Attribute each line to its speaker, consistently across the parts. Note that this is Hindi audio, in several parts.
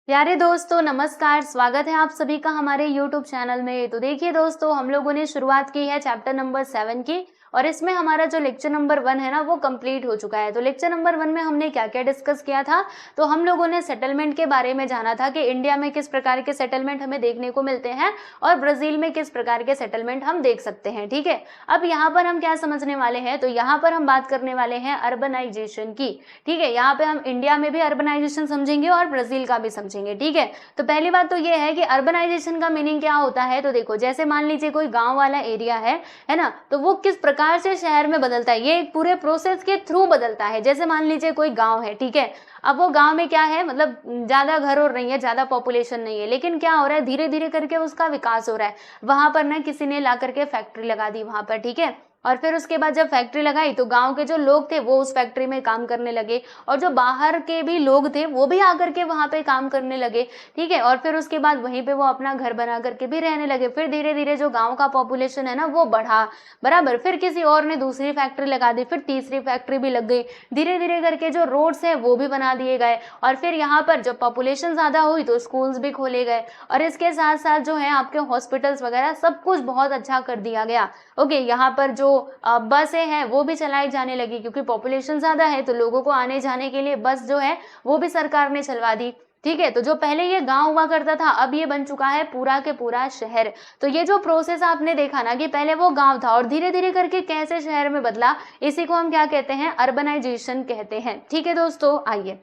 Speaker 1: प्यारे दोस्तों नमस्कार, स्वागत है आप सभी का हमारे YouTube चैनल में। तो देखिए दोस्तों, हम लोगों ने शुरुआत की है चैप्टर नंबर 7 की और इसमें हमारा जो लेक्चर नंबर 1 है ना वो कंप्लीट हो चुका है। तो लेक्चर नंबर 1 में हमने क्या क्या डिस्कस किया था, तो हम लोगों ने सेटलमेंट के बारे में जाना था कि इंडिया में किस प्रकार के सेटलमेंट हमें देखने को मिलते हैं और ब्राजील में किस प्रकार के सेटलमेंट हम देख सकते हैं। ठीक है, अब यहाँ पर हम क्या समझने वाले हैं, तो यहाँ पर हम बात करने वाले हैं अर्बनाइजेशन की। ठीक है, यहाँ पे हम इंडिया में भी अर्बनाइजेशन समझेंगे और ब्राजील का भी समझेंगे। ठीक है, तो पहली बात तो ये है कि अर्बनाइजेशन का मीनिंग क्या होता है। तो देखो, जैसे मान लीजिए कोई गांव वाला एरिया है ना, तो वो किस प्रकार से शहर में बदलता है, ये एक पूरे प्रोसेस के थ्रू बदलता है। जैसे मान लीजिए कोई गांव है, ठीक है, अब वो गांव में क्या है, मतलब ज्यादा घर और नहीं है, ज्यादा पॉपुलेशन नहीं है, लेकिन क्या हो रहा है, धीरे धीरे करके उसका विकास हो रहा है। वहां पर ना किसी ने ला करके फैक्ट्री लगा दी वहां पर, ठीक है, और फिर उसके बाद जब फैक्ट्री लगाई तो गांव के जो लोग थे वो उस फैक्ट्री में काम करने लगे और जो बाहर के भी लोग थे वो भी आकर के वहां पे काम करने लगे। ठीक है, और फिर उसके बाद वहीं पे वो अपना घर बना करके भी रहने लगे। फिर धीरे धीरे जो गांव का पॉपुलेशन है ना वो बढ़ा, बराबर। फिर किसी और ने दूसरी फैक्ट्री लगा दी, फिर तीसरी फैक्ट्री भी लग गई। धीरे धीरे करके जो रोड्स है वो भी बना दिए गए और फिर यहाँ पर जब पॉपुलेशन ज्यादा हुई तो स्कूल्स भी खोले गए और इसके साथ साथ जो है आपके हॉस्पिटल्स वगैरह सब कुछ बहुत अच्छा कर दिया गया। ओके, यहाँ पर जो बसें हैं वो भी चलाई जाने लगी क्योंकि पॉपुलेशन ज्यादा है तो लोगों को आने जाने के लिए बस जो है वो भी सरकार ने चलवा दी। ठीक है, तो जो पहले ये गांव हुआ करता था अब ये बन चुका है पूरा के पूरा शहर। तो ये जो प्रोसेस आपने देखा ना कि पहले वो गांव था और धीरे धीरे करके कैसे शहर में बदला, इसी को हम क्या कहते हैं, अर्बनाइजेशन कहते हैं। ठीक है दोस्तों, आइए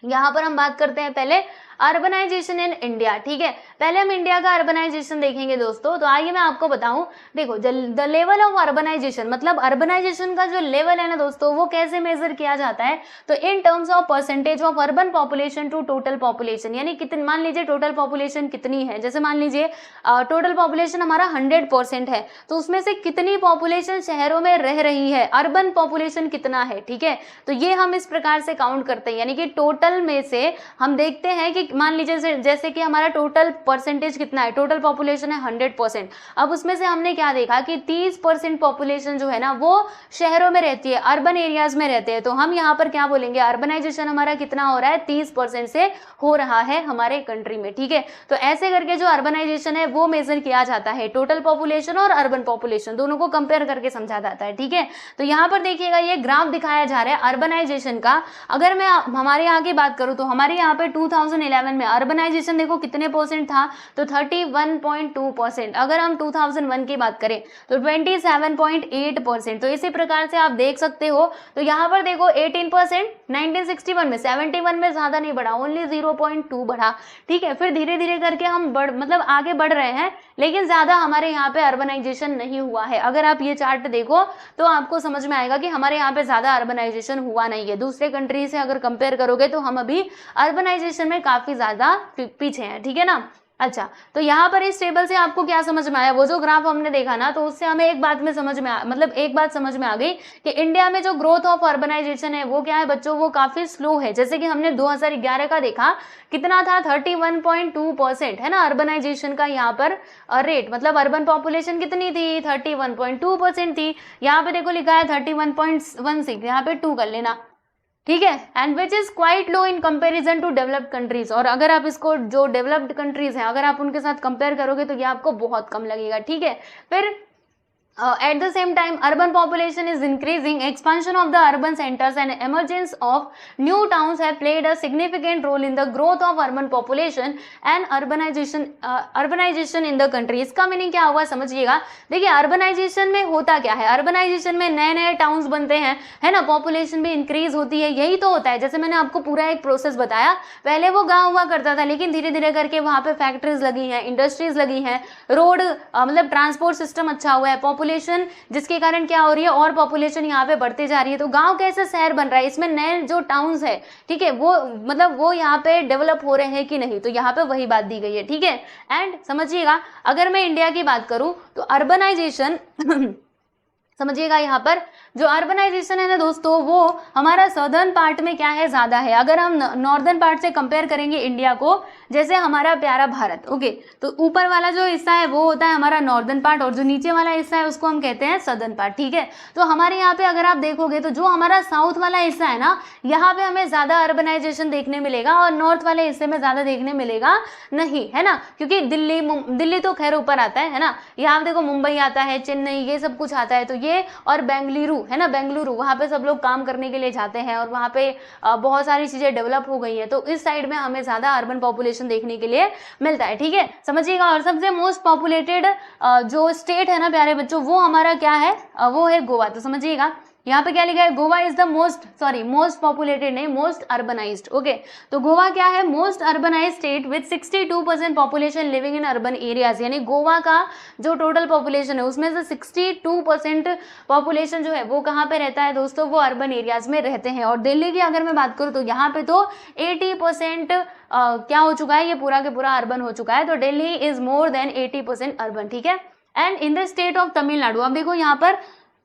Speaker 1: यहाँ पर हम बात करते हैं पहले अर्बनाइजेशन इन इंडिया। ठीक है, पहले हम इंडिया का अर्बनाइजेशन देखेंगे दोस्तों। तो आइए मैं आपको बताऊं, देखो द लेवल ऑफ अर्बनाइजेशन, मतलब अर्बनाइजेशन का जो लेवल है ना दोस्तों वो कैसे मेजर किया जाता है, तो in terms of percentage of urban population to total population. यानी कितनी, मान लीजिए टोटल पॉपुलेशन कितनी है, जैसे मान लीजिए टोटल पॉपुलेशन हमारा 100% है, तो उसमें से कितनी पॉपुलेशन शहरों में रह रही है, अर्बन पॉपुलेशन कितना है। ठीक है, तो ये हम इस प्रकार से काउंट करते हैं, यानी कि टोटल में से हम देखते हैं कि मान लीजिए जैसे कि हमारा टोटल परसेंटेज कितना है, टोटल पॉपुलेशन है 100%। अब उसमें से हमने क्या देखा कि 30% पॉपुलेशन जो है ना वो शहरों में रहती है, अर्बन एरियाज में रहते हैं। तो हम यहाँ पर क्या बोलेंगे, अर्बनाइजेशन हमारा कितना हो रहा है, 30% से हो रहा है हमारे कंट्री में। ठीक है, तो ऐसे करके जो अर्बनाइजेशन है वो मेजर किया जाता है, टोटल पॉपुलेशन और अर्बन पॉपुलेशन दोनों को कंपेयर करके समझा जाता है। ठीक है, तो यहाँ पर देखिएगा ये ग्राफ दिखाया जा रहा है अर्बनाइजेशन का। अगर मैं हमारे यहाँ की बात करूँ तो हमारे यहाँ पे 2011 में अर्बनाइजेशन देखो कितने परसेंट था, तो 31.2%। अगर हम 2001 की बात करें तो 27.8%। तो इसी प्रकार से आप देख सकते हो। तो यहाँ पर देखो 18% 1961 में, 71 में ज्यादा नहीं बढ़ा, ओनली 0.2 बढ़ा। ठीक है, फिर धीरे धीरे करके हम मतलब आगे बढ़ रहे हैं, लेकिन ज्यादा हमारे यहाँ पे अर्बनाइजेशन नहीं हुआ है। अगर आप ये चार्ट देखो तो आपको समझ में आएगा कि हमारे यहाँ पे ज्यादा अर्बनाइजेशन हुआ नहीं है। दूसरे कंट्री से अगर कंपेयर करोगे तो हम अभी अर्बनाइजेशन में काफी ज्यादा पीछे हैं। ठीक है ना, अच्छा, तो यहाँ पर इस टेबल से आपको क्या समझ में आया, वो जो ग्राफ हमने देखा ना, तो उससे हमें एक बात में समझ में मतलब एक बात समझ में आ गई कि इंडिया में जो ग्रोथ ऑफ अर्बनाइजेशन है वो क्या है बच्चों, वो काफी स्लो है। जैसे कि हमने 2011 का देखा, कितना था, 31.2% है ना अर्बनाइजेशन का यहाँ पर रेट, मतलब अर्बन पॉपुलेशन कितनी थी, 31.2% थी। यहाँ पे देखो लिखा है 31.16, यहाँ पे 2 कर लेना। ठीक है, and which is quite low in comparison to developed countries. और अगर आप इसको जो डेवलप्ड कंट्रीज हैं अगर आप उनके साथ कंपेयर करोगे तो ये आपको बहुत कम लगेगा। ठीक है, फिर at the same time urban population is increasing, expansion of the urban centers and emergence of new towns have played a significant role in the growth of urban population and urbanization in the country। इसका मीनिंग क्या हुआ समझिएगा। देखिए अर्बनाइजेशन में होता क्या है, अर्बनाइजेशन में नए नए टाउन्स बनते हैं, है ना, पॉपुलेशन भी इंक्रीज होती है, यही तो होता है। जैसे मैंने आपको पूरा एक प्रोसेस बताया, पहले वो गांव हुआ करता था लेकिन धीरे धीरे करके वहां पे फैक्ट्रीज लगी हैं, इंडस्ट्रीज लगी हैं, रोड मतलब ट्रांसपोर्ट सिस्टम अच्छा हुआ है, पॉपुलेशन जिसके कारण क्या हो रही है और पॉपुलेशन यहाँ पे बढ़ती जा रही है। तो गांव कैसे शहर बन रहा है, इसमें नए जो टाउन्स है, ठीक है, वो मतलब वो यहाँ पे डेवलप हो रहे हैं कि नहीं, तो यहाँ पे वही बात दी गई है। ठीक है, एंड समझिएगा अगर मैं इंडिया की बात करूं तो अर्बनाइजेशन समझिएगा यहाँ पर जो अर्बनाइजेशन है ना दोस्तों, वो हमारा सदर्न पार्ट में क्या है, ज्यादा है। अगर हम नॉर्दर्न पार्ट से कंपेयर करेंगे इंडिया को, जैसे हमारा प्यारा भारत, ओके, तो ऊपर वाला जो हिस्सा है वो होता है हमारा नॉर्दर्न पार्ट, और जो नीचे वाला हिस्सा है उसको हम कहते हैं सदर्न पार्ट, ठीक है। तो हमारे यहाँ पे अगर आप देखोगे तो जो हमारा साउथ वाला हिस्सा है ना, यहाँ पे हमें ज्यादा अर्बनाइजेशन देखने मिलेगा, और नॉर्थ वाले हिस्से में ज्यादा देखने मिलेगा नहीं, है ना, क्योंकि दिल्ली तो खैर ऊपर आता है ना, यहाँ देखो मुंबई आता है, चेन्नई, ये सब कुछ आता है, तो ये, और बेंगलुरु है ना, बेंगलुरु, वहाँ पे सब लोग काम करने के लिए जाते हैं, और वहाँ पे बहुत सारी चीजें डेवलप हो गई है, तो इस साइड में हमें ज्यादा अर्बन पॉपुलेशन देखने के लिए मिलता है, ठीक है, समझिएगा। और सबसे मोस्ट पॉपुलेटेड जो स्टेट है ना प्यारे बच्चों, वो हमारा क्या है, वो है गोवा। तो समझिएगा यहाँ पे क्या लिखा है, Goa is the most populated नहीं, मोस्ट अर्बनाइज्ड, ओके। तो गोवा क्या है, most urbanised state with 62% population living in urban areas, यानी गोवा का जो टोटल पॉपुलेशन है उसमें से 62% पॉपुलेशन जो है वो कहाँ पे रहता है दोस्तों, वो अर्बन एरियाज में रहते हैं। और दिल्ली की अगर मैं बात करूँ तो यहाँ पे तो 80% क्या हो चुका है, ये पूरा के पूरा अर्बन हो चुका है, तो Delhi is more than 80% urban, ठीक है। And in the state of Tamil Nadu, अब देखो यहाँ पर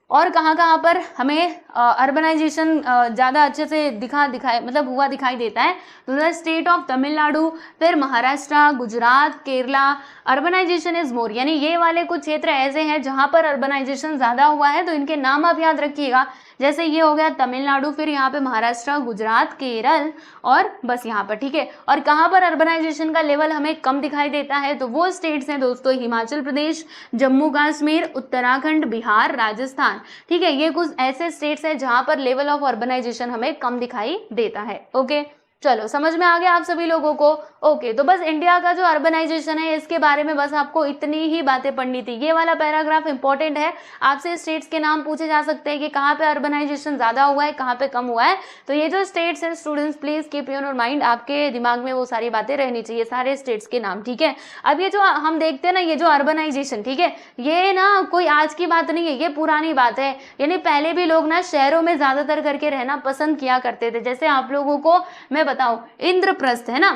Speaker 1: और कहाँ पर हमें अर्बनाइजेशन ज़्यादा अच्छे से दिखाई मतलब हुआ दिखाई देता है, तो द स्टेट ऑफ तमिलनाडु, फिर Maharashtra, Gujarat, Kerala, urbanization is more, यानी ये वाले कुछ क्षेत्र ऐसे हैं जहाँ पर अर्बनाइजेशन ज़्यादा हुआ है, तो इनके नाम आप याद रखिएगा, जैसे ये हो गया तमिलनाडु, फिर यहाँ पे महाराष्ट्र, गुजरात, केरल, और बस यहाँ पर, ठीक है। और कहाँ पर अर्बनाइजेशन का लेवल हमें कम दिखाई देता है, तो वो स्टेट्स हैं दोस्तों हिमाचल प्रदेश, जम्मू कश्मीर, उत्तराखंड, बिहार, राजस्थान, ठीक है। ये कुछ ऐसे स्टेट्स हैं जहां पर लेवल ऑफ अर्बनाइजेशन हमें कम दिखाई देता है, ओके। चलो समझ में आ गया आप सभी लोगों को, ओके। तो बस इंडिया का जो अर्बनाइजेशन है इसके बारे में बस आपको इतनी ही बातें पढ़नी थी। ये वाला पैराग्राफ इंपॉर्टेंट है, आपसे स्टेट्स के नाम पूछे जा सकते हैं कि कहाँ पे अर्बनाइजेशन ज्यादा हुआ है, कहाँ पे कम हुआ है। तो ये जो स्टेट्स हैं students, please keep your mind, आपके दिमाग में वो सारी बातें रहनी चाहिए, सारे स्टेट्स के नाम, ठीक है। अब ये जो हम देखते हैं ना, ये जो अर्बनाइजेशन, ठीक है, ये ना कोई आज की बात नहीं है, ये पुरानी बात है, यानी पहले भी लोग ना शहरों में ज्यादातर करके रहना पसंद किया करते थे। जैसे आप लोगों को मैं बताऊं, इंद्रप्रस्थ है ना,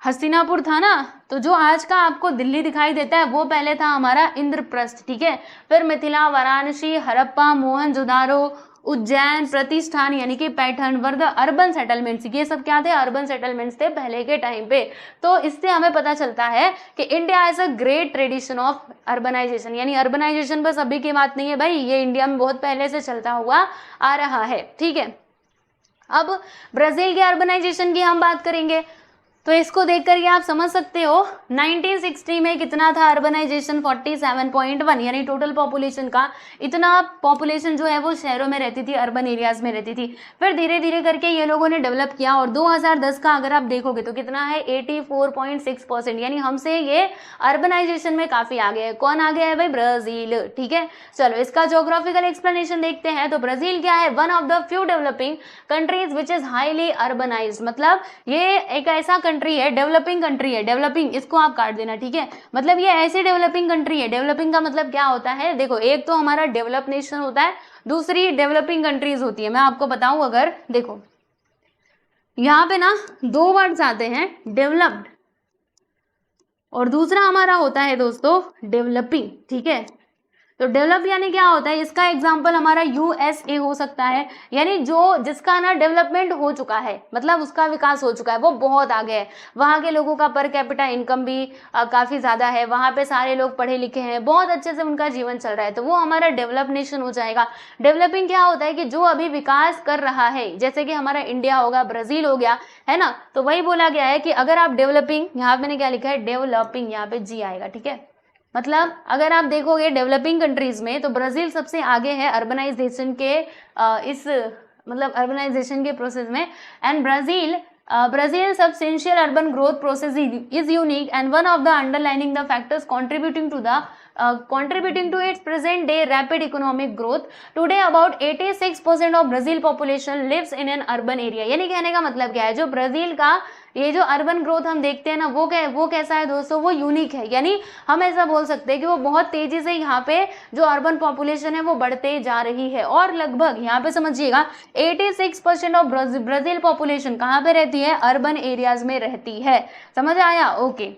Speaker 1: हस्तिनापुर था ना, तो जो आज का आपको दिल्ली दिखाई देता है वो पहले था हमारा इंद्रप्रस्थ, ठीक है। फिर मिथिला, वाराणसी, हड़प्पा, मोहनजोदारो, उज्जैन, प्रतिष्ठान यानी कि Paithan were the urban settlements, ये सब क्या थे, अर्बन सेटलमेंट्स थे पहले के टाइम पे। तो इससे हमें पता चलता है कि India has a great tradition of urbanization, यानी अर्बनाइजेशन बस अभी की बात नहीं है भाई, ये इंडिया में बहुत पहले से चलता हुआ आ रहा है, ठीक है। अब ब्राजील के अर्बनाइजेशन की हम बात करेंगे, तो इसको देखकर ये आप समझ सकते हो 1960 में कितना था अर्बनाइजेशन, 47.1, यानी टोटल पॉपुलेशन का इतना पॉपुलेशन जो है वो शहरों में रहती थी, अर्बन एरियाज में रहती थी। फिर धीरे धीरे करके ये लोगों ने डेवलप किया, और 2010 का अगर आप देखोगे तो कितना है 84.6%, यानी हमसे ये अर्बनाइजेशन में काफी आगे है। कौन आगे है भाई, ब्राजील, ठीक है। चलो इसका ज्योग्राफिकल एक्सप्लेनेशन देखते हैं। तो ब्राजील क्या है, one of the few developing countries which is highly urbanised, मतलब ये एक ऐसा कंट्री है, डेवलपिंग कंट्री है, डेवलपिंग इसको आप काट देना, ठीक है, मतलब ये ऐसी डेवलपिंग कंट्री है। डेवलपिंग का मतलब क्या होता है, देखो एक तो हमारा डेवलप नेशन होता है, दूसरी डेवलपिंग कंट्रीज होती है। मैं आपको बताऊं, अगर देखो यहाँ पे ना दो वर्ड्स आते हैं, डेवलप्ड और दूसरा हमारा होता है दोस्तों डेवलपिंग, ठीक है। तो डेवलप यानी क्या होता है, इसका एग्जांपल हमारा यूएसए हो सकता है, यानी जो जिसका ना डेवलपमेंट हो चुका है, मतलब उसका विकास हो चुका है, वो बहुत आगे है, वहाँ के लोगों का पर कैपिटा इनकम भी काफ़ी ज़्यादा है, वहाँ पे सारे लोग पढ़े लिखे हैं, बहुत अच्छे से उनका जीवन चल रहा है, तो वो हमारा डेवलप नेशन हो जाएगा। डेवलपिंग क्या होता है कि जो अभी विकास कर रहा है, जैसे कि हमारा इंडिया होगा, ब्राज़ील हो गया, है ना, तो वही बोला गया है कि अगर आप डेवलपिंग, यहाँ मैंने क्या लिखा है डेवलपिंग, यहाँ पे जी आएगा, ठीक है। मतलब अगर आप देखोगे डेवलपिंग कंट्रीज में तो ब्राजील सबसे आगे है अर्बनाइजेशन के इस मतलब अर्बनाइजेशन के प्रोसेस में। And Brazil substantial urban growth process is unique and one of the underlining the factors contributing to its present day rapid economic growth. Today about 86% of Brazil population lives in an urban area. यानी कहने का मतलब क्या है, जो ब्राजील का ये जो अर्बन ग्रोथ हम देखते हैं ना, वो कैसा है दोस्तों, वो यूनिक है, यानी हम ऐसा बोल सकते हैं कि वो बहुत तेजी से यहाँ पे जो अर्बन पॉपुलेशन है वो बढ़ते जा रही है। और लगभग यहाँ पे समझिएगा 86% ऑफ ब्राजील पॉपुलेशन कहाँ पे रहती है, अर्बन एरियाज में रहती है। समझ आया, ओके।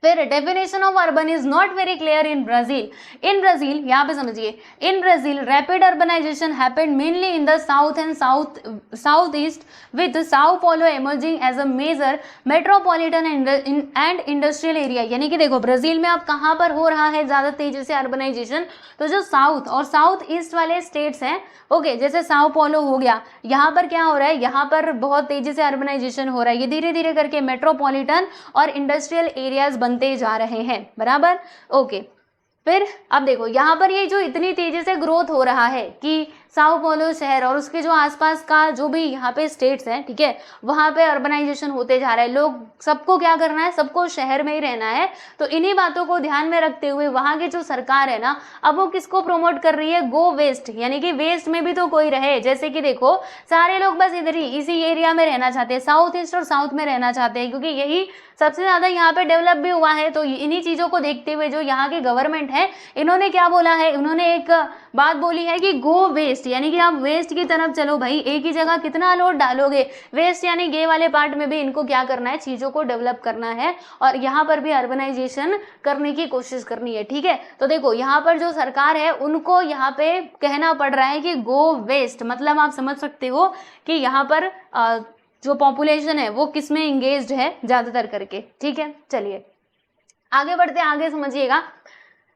Speaker 1: फिर definition of urban is not very clear in Brazil. In Brazil, यहाँ पे समझिए, in Brazil rapid urbanization happened mainly in the south and south east with Sao paulo emerging as a major metropolitan and industrial area. यानी कि देखो ब्राजील में अब कहाँ पर हो रहा है ज़्यादा तेजी से अर्बनाइजेशन, तो जो साउथ और साउथ ईस्ट वाले स्टेट्स हैं, ओके, जैसे साओ paulo हो गया, यहाँ पर क्या हो रहा है, यहाँ पर बहुत तेजी से अर्बनाइजेशन हो रहा है। ये धीरे धीरे करके मेट्रोपॉलिटन और इंडस्ट्रियल एरियाज बनते जा रहे हैं, बराबर, ओके। फिर अब देखो यहाँ पर ये जो इतनी तेजी से ग्रोथ हो रहा है कि साओ paulo शहर और उसके जो आसपास का जो भी यहाँ पे स्टेट्स हैं, ठीक है, वहाँ पे अर्बनाइजेशन होते जा रहा है। लोग, सबको क्या करना है, सबको शहर में ही रहना है। तो इन्हीं बातों को ध्यान में रखते हुए वहाँ की जो सरकार है ना, अब वो किसको प्रमोट कर रही है, गो वेस्ट, यानी कि वेस्ट में भी तो कोई रहे। जैसे कि देखो सारे लोग बस इधर ही इसी एरिया में रहना चाहते हैं, साउथ ईस्ट और साउथ में रहना चाहते हैं, क्योंकि यही सबसे ज़्यादा यहाँ पे डेवलप भी हुआ है। तो इन्हीं चीज़ों को देखते हुए जो यहाँ की गवर्नमेंट है, इन्होंने क्या बोला है, उन्होंने एक बात बोली है कि गो वेस्ट, यानी कि आप वेस्ट की तरफ चलो भाई। एक ही जगह कितना लोड डालोगे, वेस्ट यानी गे वाले पार्ट में भी इनको क्या करना है, चीज़ों को डेवलप करना है और यहाँ पर भी अर्बनाइजेशन करने की कोशिश करनी है, ठीक है। तो देखो यहाँ पर जो सरकार है उनको यहाँ पे कहना पड़ रहा है कि गो वेस्ट, मतलब आप समझ सकते हो कि यहाँ पर जो पॉपुलेशन है वो किस में इंगेज्ड है ज़्यादातर करके, ठीक है। चलिए आगे बढ़ते हैं, आगे समझिएगा।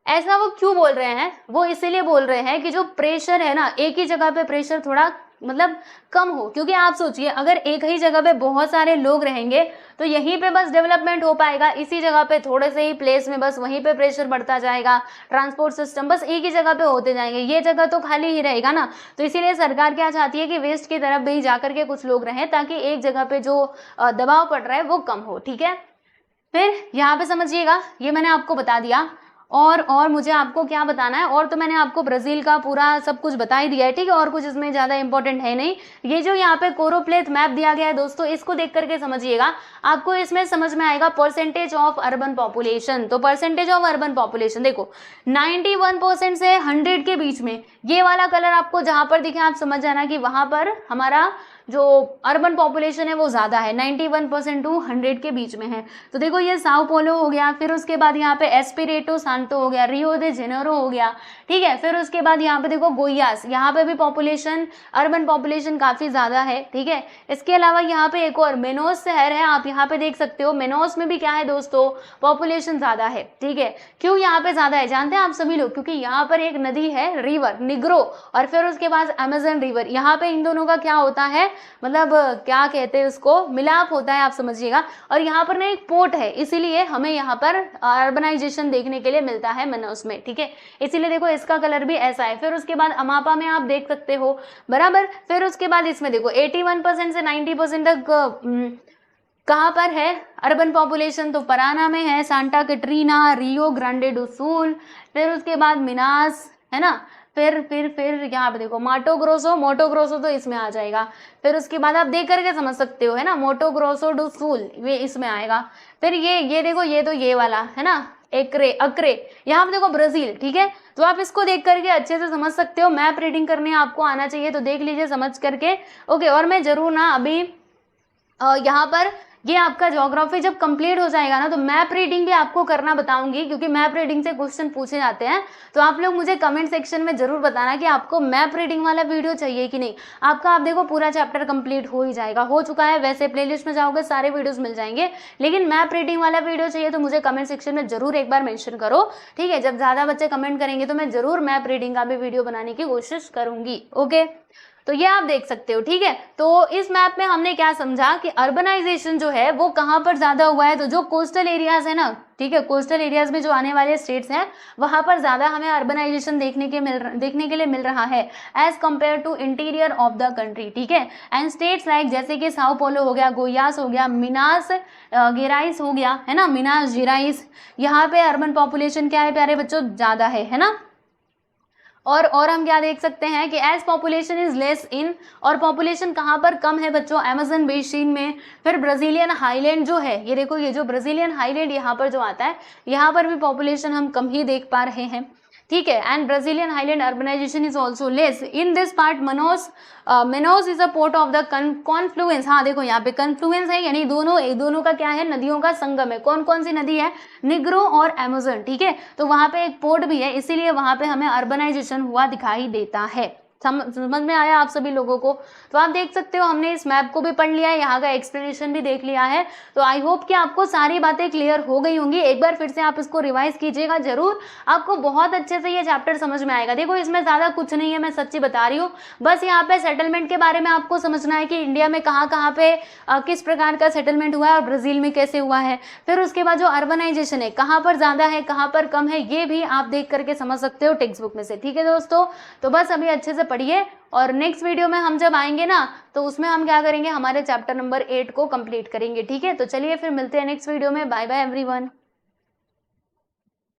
Speaker 1: ऐसा वो क्यों बोल रहे हैं, वो इसीलिए बोल रहे हैं कि जो प्रेशर है ना, एक ही जगह पे प्रेशर थोड़ा मतलब कम हो। क्योंकि आप सोचिए अगर एक ही जगह पे बहुत सारे लोग रहेंगे तो यहीं पे बस डेवलपमेंट हो पाएगा, इसी जगह पे थोड़े से ही प्लेस में बस वहीं पे प्रेशर बढ़ता जाएगा, ट्रांसपोर्ट सिस्टम बस एक ही जगह पे होते जाएंगे, ये जगह तो खाली ही रहेगा ना। तो इसीलिए सरकार क्या चाहती है कि वेस्ट की तरफ भी जा करके कुछ लोग रहें, ताकि एक जगह पे जो दबाव पड़ रहा है वो कम हो, ठीक है। फिर यहाँ पे समझिएगा, ये मैंने आपको बता दिया। और मुझे आपको क्या बताना है, और तो मैंने आपको ब्राज़ील का पूरा सब कुछ बता ही दिया है, ठीक है, और कुछ इसमें ज़्यादा इंपॉर्टेंट है नहीं। ये जो यहाँ पे कोरोप्लेथ मैप दिया गया है दोस्तों, इसको देख करके समझिएगा, आपको इसमें समझ में आएगा परसेंटेज ऑफ अर्बन पॉपुलेशन। तो परसेंटेज ऑफ अर्बन पॉपुलेशन देखो 91% से 100 के बीच में, ये वाला कलर आपको जहाँ पर दिखे आप समझ जाना कि वहाँ पर हमारा जो अर्बन पॉपुलेशन है वो ज़्यादा है, 91% टू 100 के बीच में है। तो देखो ये साओ paulo हो गया, फिर उसके बाद यहाँ पे एस्पिरिटो सांतो हो गया, रियो दे जेनेरो हो गया, ठीक है। फिर उसके बाद यहाँ पे देखो गोयास, यहाँ पे भी पॉपुलेशन, अर्बन पॉपुलेशन काफ़ी ज़्यादा है, ठीक है। इसके अलावा यहाँ पे एक और मेनोस शहर है, आप यहाँ पे देख सकते हो, मेनोस में भी क्या है दोस्तों, पॉपुलेशन ज़्यादा है, ठीक है। क्यों यहाँ पे ज़्यादा है जानते हैं आप सभी लोग, क्योंकि यहाँ पर एक नदी है रिवर निग्रो, और फिर उसके बाद अमेजन रिवर, यहाँ पे इन दोनों का क्या होता है, मतलब क्या कहते हैं उसको, मिलाप होता है, आप समझिएगा। और यहाँ पर ना एक पोर्ट है, इसीलिए हमें यहाँ पर अर्बनाइजेशन देखने के लिए मिलता है मेनोस में, ठीक है। इसीलिए देखो इसका कलर भी ऐसा है। फिर उसके बाद अमापा में आप देख सकते हो, बराबर। फिर उसके बाद इसमें देखो 81% से 90% तक कहाँ पर है अर्बन पॉपुलेशन, तो पराना में है, Santa Katrina, Rio Grande do Sul, फिर उसके बाद मिनास, है ना, फिर यहाँ पे देखो मोटो ग्रोसो तो इसमें आ जाएगा। फिर उसके बाद आप देख करके समझ सकते हो, है ना, मोटो ग्रोसो डो सुल ये इसमें आएगा। फिर ये देखो, ये तो ये वाला है ना, अक्रे, यहाँ पे देखो ब्राजील, ठीक है। तो आप इसको देख करके अच्छे से समझ सकते हो, मैप रीडिंग करने आपको आना चाहिए, तो देख लीजिए समझ करके, ओके। और मैं जरूर ना अभी यहाँ पर ये आपका ज्योग्राफी जब कंप्लीट हो जाएगा ना, तो मैप रीडिंग भी आपको करना बताऊंगी, क्योंकि मैप रीडिंग से क्वेश्चन पूछे जाते हैं। तो आप लोग मुझे कमेंट सेक्शन में जरूर बताना कि आपको मैप रीडिंग वाला वीडियो चाहिए कि नहीं। आपका आप देखो पूरा चैप्टर कंप्लीट हो ही जाएगा, हो चुका है, वैसे प्लेलिस्ट में जाओगे सारे वीडियोस मिल जाएंगे, लेकिन मैप रीडिंग वाला वीडियो चाहिए तो मुझे कमेंट सेक्शन में जरूर एक बार मेंशन करो, ठीक है। जब ज़्यादा बच्चे कमेंट करेंगे तो मैं जरूर मैप रीडिंग का भी वीडियो बनाने की कोशिश करूंगी, ओके। तो ये आप देख सकते हो, ठीक है। तो इस मैप में हमने क्या समझा कि अर्बनाइजेशन जो है वो कहाँ पर ज़्यादा हुआ है, तो जो कोस्टल एरियाज है ना, ठीक है, कोस्टल एरियाज में जो आने वाले स्टेट्स हैं वहाँ पर ज़्यादा हमें अर्बनाइजेशन देखने के लिए मिल रहा है as compare to interior of the country, ठीक है। एंड स्टेट्स लाइक जैसे कि साओ paulo हो गया, गोयास हो गया, मिनास गेराइस हो गया, है ना, मिनास जेराइस, यहाँ पे अर्बन पॉपुलेशन क्या है प्यारे बच्चों, ज़्यादा है ना। और हम क्या देख सकते हैं कि as population is less in, और पॉपुलेशन कहाँ पर कम है बच्चों, अमेजन बेसिन में। फिर ब्राज़ीलियन हाईलैंड जो है, ये देखो ये जो ब्राज़ीलियन हाईलैंड यहाँ पर जो आता है, यहाँ पर भी पॉपुलेशन हम कम ही देख पा रहे हैं। ठीक है। And Brazilian highland urbanization is also less in this part. Manaus is a port of the confluence. हाँ देखो यहाँ पे कन्फ्लुएंस है, यानी दोनों का क्या है, नदियों का संगम है। कौन कौन सी नदी है, निग्रो और अमेजन, ठीक है। तो वहां पे एक पोर्ट भी है, इसीलिए वहां पे हमें अर्बनाइजेशन हुआ दिखाई देता है। समझ में आया आप सभी लोगों को? तो आप देख सकते हो हमने इस मैप को भी पढ़ लिया है, यहाँ का एक्सप्लेनेशन भी देख लिया है। तो आई होप कि आपको सारी बातें क्लियर हो गई होंगी। एक बार फिर से आप इसको रिवाइज कीजिएगा जरूर, आपको बहुत अच्छे से ये चैप्टर समझ में आएगा। देखो इसमें ज्यादा कुछ नहीं है, मैं सच्ची बता रही हूँ। बस यहाँ पे सेटलमेंट के बारे में आपको समझना है कि इंडिया में कहाँ कहाँ पे किस प्रकार का सेटलमेंट हुआ है और ब्राजील में कैसे हुआ है। फिर उसके बाद जो अर्बनाइजेशन है, कहाँ पर ज्यादा है कहाँ पर कम है, ये भी आप देख करके समझ सकते हो टेक्स्ट बुक में से। ठीक है दोस्तों, तो बस अभी अच्छे से पढ़िए और नेक्स्ट वीडियो में हम जब आएंगे ना, तो उसमें हम क्या करेंगे, हमारे चैप्टर नंबर 8 को कंप्लीट करेंगे। ठीक है, तो चलिए फिर मिलते हैं नेक्स्ट वीडियो में। Bye bye everyone.